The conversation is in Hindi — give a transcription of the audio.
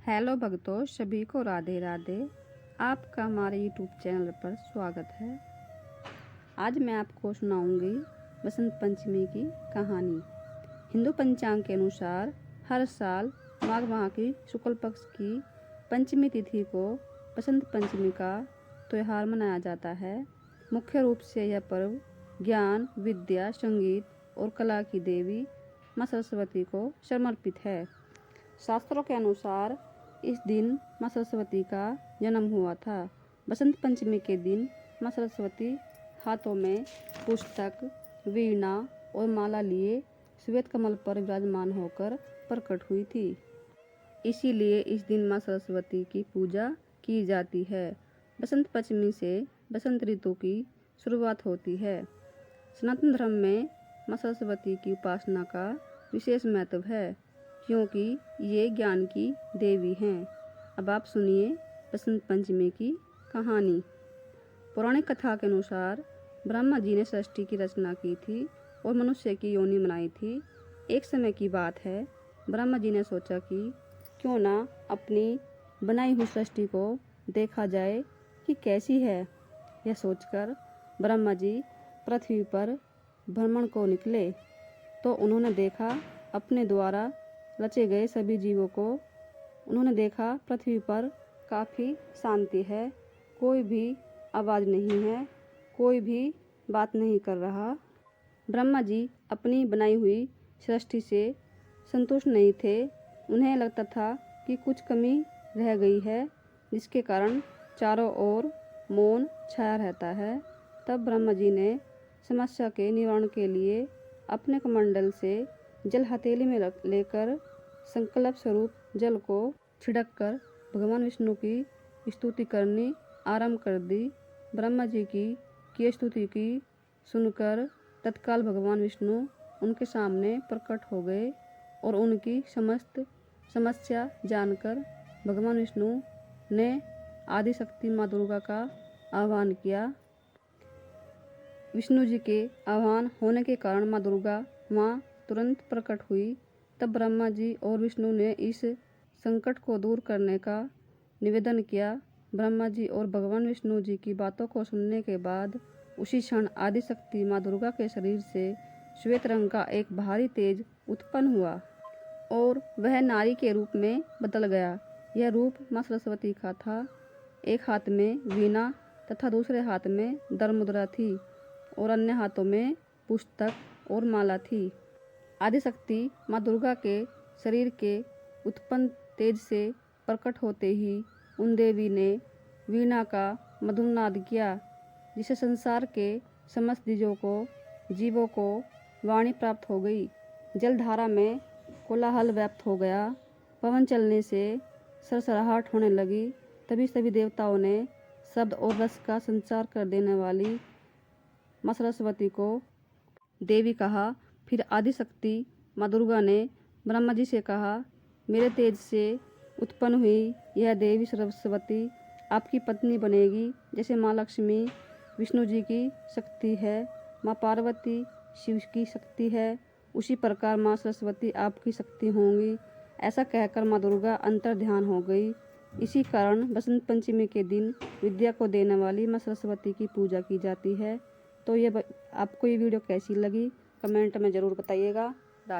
हेलो भक्तों, सभी को राधे राधे। आपका हमारे यूट्यूब चैनल पर स्वागत है। आज मैं आपको सुनाऊंगी बसंत पंचमी की कहानी। हिंदू पंचांग के अनुसार हर साल माघ माह की शुक्ल पक्ष की पंचमी तिथि को बसंत पंचमी का त्यौहार मनाया जाता है। मुख्य रूप से यह पर्व ज्ञान, विद्या, संगीत और कला की देवी माँ सरस्वती को समर्पित है। शास्त्रों के अनुसार इस दिन माँ सरस्वती का जन्म हुआ था। बसंत पंचमी के दिन माँ सरस्वती हाथों में पुस्तक, वीणा और माला लिए श्वेत कमल पर विराजमान होकर प्रकट हुई थी। इसीलिए इस दिन माँ सरस्वती की पूजा की जाती है। बसंत पंचमी से बसंत ऋतु की शुरुआत होती है। सनातन धर्म में माँ सरस्वती की उपासना का विशेष महत्व है, क्योंकि ये ज्ञान की देवी हैं। अब आप सुनिए बसंत पंचमी की कहानी। पौराणिक कथा के अनुसार ब्रह्मा जी ने सृष्टि की रचना की थी और मनुष्य की योनि बनाई थी। एक समय की बात है, ब्रह्मा जी ने सोचा कि क्यों ना अपनी बनाई हुई सृष्टि को देखा जाए कि कैसी है। यह सोचकर ब्रह्मा जी पृथ्वी पर भ्रमण को निकले तो उन्होंने देखा अपने द्वारा रचे गए सभी जीवों को। उन्होंने देखा पृथ्वी पर काफ़ी शांति है, कोई भी आवाज़ नहीं है, कोई भी बात नहीं कर रहा। ब्रह्मा जी अपनी बनाई हुई सृष्टि से संतुष्ट नहीं थे। उन्हें लगता था कि कुछ कमी रह गई है, जिसके कारण चारों ओर मौन छाया रहता है। तब ब्रह्मा जी ने समस्या के निवारण के लिए अपने कमंडल से जल हथेली में लेकर संकल्प स्वरूप जल को छिड़ककर भगवान विष्णु की स्तुति करनी आरंभ कर दी। ब्रह्मा जी की स्तुति की सुनकर तत्काल भगवान विष्णु उनके सामने प्रकट हो गए और उनकी समस्त समस्या जानकर भगवान विष्णु ने आदिशक्ति माँ दुर्गा का आह्वान किया। विष्णु जी के आह्वान होने के कारण माँ दुर्गा माँ तुरंत प्रकट हुई। तब ब्रह्मा जी और विष्णु ने इस संकट को दूर करने का निवेदन किया। ब्रह्मा जी और भगवान विष्णु जी की बातों को सुनने के बाद उसी क्षण आदिशक्ति माँ दुर्गा के शरीर से श्वेत रंग का एक भारी तेज उत्पन्न हुआ और वह नारी के रूप में बदल गया। यह रूप माँ सरस्वती का था। एक हाथ में वीणा तथा दूसरे हाथ में दरमुद्रा थी और अन्य हाथों में पुस्तक और माला थी। आदिशक्ति माँ दुर्गा के शरीर के उत्पन्न तेज से प्रकट होते ही उन देवी ने वीणा का मधुर नाद किया, जिसे संसार के समस्त जीवों को वाणी प्राप्त हो गई। जलधारा में कोलाहल व्याप्त हो गया। पवन चलने से सरसराहट होने लगी। तभी सभी देवताओं ने शब्द और रस का संचार कर देने वाली माँ सरस्वती को देवी कहा। फिर आदिशक्ति माँ दुर्गा ने ब्रह्मा जी से कहा, मेरे तेज से उत्पन्न हुई यह देवी सरस्वती आपकी पत्नी बनेगी। जैसे माँ लक्ष्मी विष्णु जी की शक्ति है, माँ पार्वती शिव की शक्ति है, उसी प्रकार माँ सरस्वती आपकी शक्ति होंगी। ऐसा कहकर माँ दुर्गा अंतर ध्यान हो गई। इसी कारण बसंत पंचमी के दिन विद्या को देने वाली माँ सरस्वती की पूजा की जाती है। तो आपको ये वीडियो कैसी लगी कमेंट में ज़रूर बताइएगा।